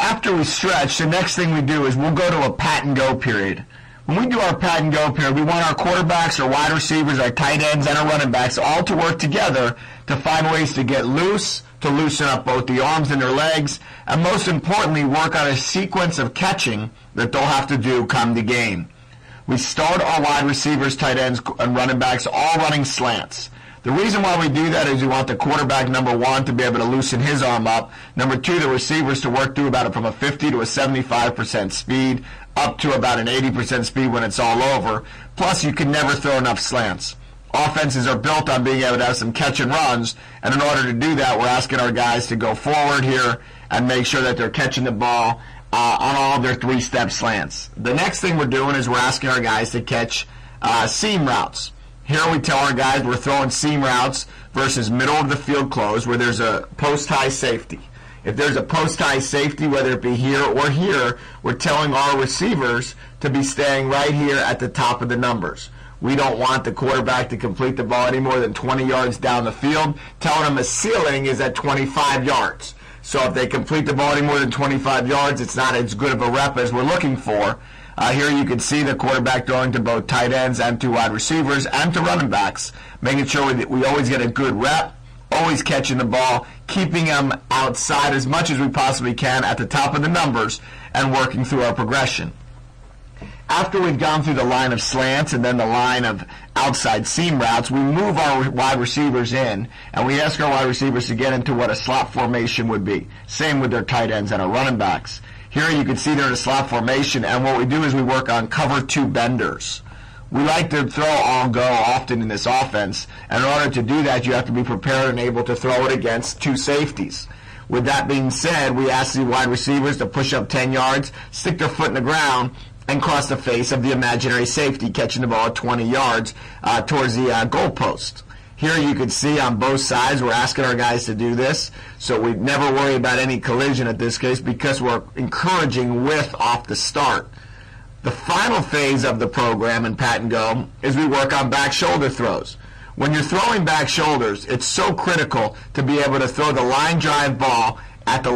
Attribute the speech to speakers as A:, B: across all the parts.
A: After we stretch, the next thing we do is we'll go to a pat-and-go period. When we do our pat-and-go period, we want our quarterbacks, our wide receivers, our tight ends, and our running backs all to work together to find ways to get loose, to loosen up both the arms and their legs, and most importantly, work on a sequence of catching that they'll have to do come the game. We start our wide receivers, tight ends, and running backs all running slants. The reason why we do that is we want the quarterback, number one, to be able to loosen his arm up. Number two, the receivers to work through about from a 50 to a 75% speed up to about an 80% speed when it's all over. Plus, you can never throw enough slants. Offenses are built on being able to have some catch and runs, and in order to do that, we're asking our guys to go forward here and make sure that they're catching the ball on all of their three-step slants. The next thing we're doing is we're asking our guys to catch seam routes. Here we tell our guys we're throwing seam routes versus middle of the field close where there's a post-high safety. If there's a post-high safety, whether it be here or here, we're telling our receivers to be staying right here at the top of the numbers. We don't want the quarterback to complete the ball any more than 20 yards down the field, telling them the ceiling is at 25 yards. So if they complete the ball any more than 25 yards, it's not as good of a rep as we're looking for. Here you can see the quarterback throwing to both tight ends and to wide receivers and to running backs, making sure that we always get a good rep, always catching the ball, keeping them outside as much as we possibly can at the top of the numbers, and working through our progression. After we've gone through the line of slants and then the line of outside seam routes, we move our wide receivers in, and we ask our wide receivers to get into what a slot formation would be. Same with their tight ends and our running backs. Here you can see they're in a slot formation, and what we do is we work on cover two benders. We like to throw all go often in this offense, and in order to do that, you have to be prepared and able to throw it against two safeties. With that being said, we ask the wide receivers to push up 10 yards, stick their foot in the ground, and cross the face of the imaginary safety, catching the ball at 20 yards towards the goalpost. Here you can see on both sides we're asking our guys to do this, so we never worry about any collision at this case because we're encouraging width off the start. The final phase of the program in Pat&Go is we work on back shoulder throws. When you're throwing back shoulders, it's so critical to be able to throw the line drive ball at the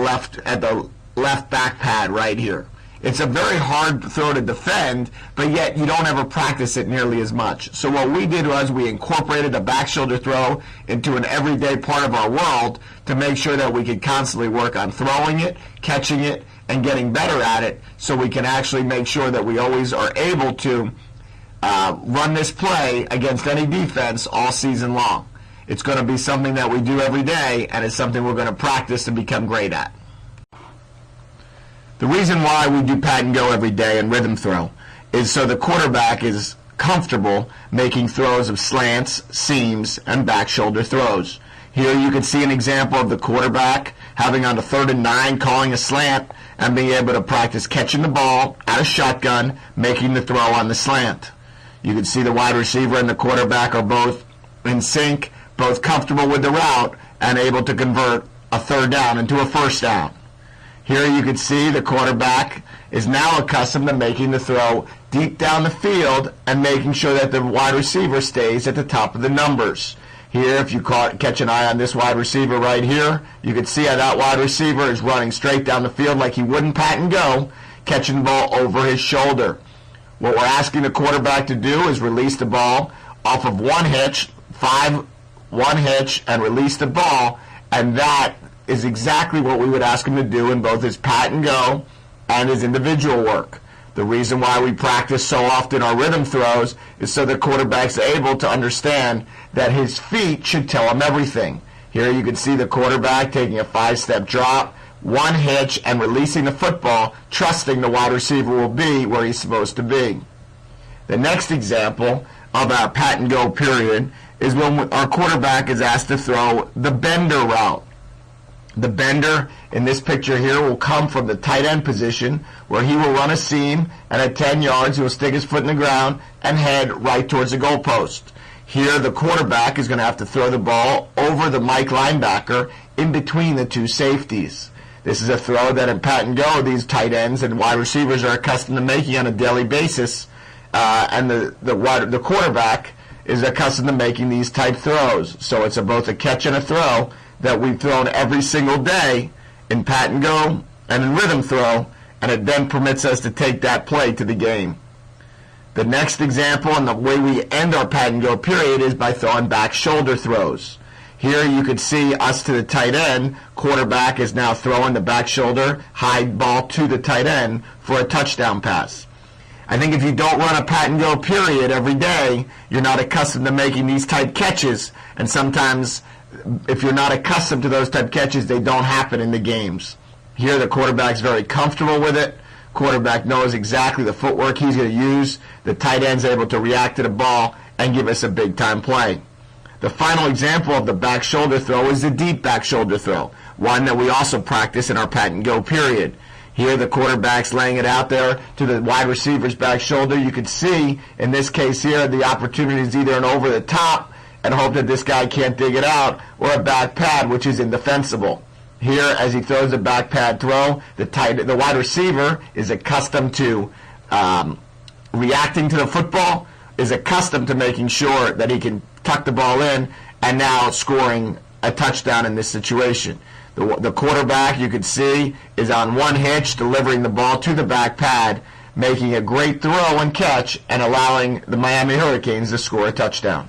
A: left back pad right here. It's a very hard throw to defend, but yet you don't ever practice it nearly as much. So what we did was we incorporated a back shoulder throw into an everyday part of our world to make sure that we could constantly work on throwing it, catching it, and getting better at it so we can actually make sure that we always are able to run this play against any defense all season long. It's going to be something that we do every day, and it's something we're going to practice to become great at. The reason why we do pat-and-go every day and rhythm throw is so the quarterback is comfortable making throws of slants, seams, and back shoulder throws. Here you can see an example of the quarterback having on the 3rd and 9 calling a slant and being able to practice catching the ball out of shotgun, making the throw on the slant. You can see the wide receiver and the quarterback are both in sync, both comfortable with the route, and able to convert a 3rd down into a 1st down. Here you can see the quarterback is now accustomed to making the throw deep down the field and making sure that the wide receiver stays at the top of the numbers. Here, if you catch an eye on this wide receiver right here, you can see how that wide receiver is running straight down the field like he wouldn't pat-and-go, catching the ball over his shoulder. What we're asking the quarterback to do is release the ball off of one hitch, one hitch, and release the ball, and that is exactly what we would ask him to do in both his pat-and-go and his individual work. The reason why we practice so often our rhythm throws is so the quarterback's able to understand that his feet should tell him everything. Here you can see the quarterback taking a 5-step drop, one hitch, and releasing the football, trusting the wide receiver will be where he's supposed to be. The next example of our pat-and-go period is when our quarterback is asked to throw the bender route. The bender in this picture here will come from the tight end position where he will run a seam, and at 10 yards he will stick his foot in the ground and head right towards the goalpost. Here the quarterback is going to have to throw the ball over the Mike linebacker in between the two safeties. This is a throw that in pat-and-go these tight ends and wide receivers are accustomed to making on a daily basis, and the quarterback is accustomed to making these type throws. So it's both a catch and a throw that we've thrown every single day in pat-and-go and a rhythm throw, and it then permits us to take that play to the game. The next example and the way we end our Pat&Go period is by throwing back shoulder throws. Here you could see us to the tight end. Quarterback is now throwing the back shoulder, high ball to the tight end for a touchdown pass. I think if you don't run a Pat&Go period every day, you're not accustomed to making these type catches, and sometimes if you're not accustomed to those type catches, they don't happen in the games. Here the quarterback's very comfortable with it. Quarterback knows exactly the footwork he's going to use. The tight end's able to react to the ball and give us a big-time play. The final example of the back shoulder throw is the deep back shoulder throw, one that we also practice in our Pat&Go period. Here the quarterback's laying it out there to the wide receiver's back shoulder. You can see, in this case here, the opportunity is either an over the top and hope that this guy can't dig it out, or a back pad, which is indefensible. Here, as he throws a back pad throw, the wide receiver is accustomed to reacting to the football, is accustomed to making sure that he can tuck the ball in, and now scoring a touchdown in this situation. The quarterback, you can see, is on one hitch, delivering the ball to the back pad, making a great throw and catch, and allowing the Miami Hurricanes to score a touchdown.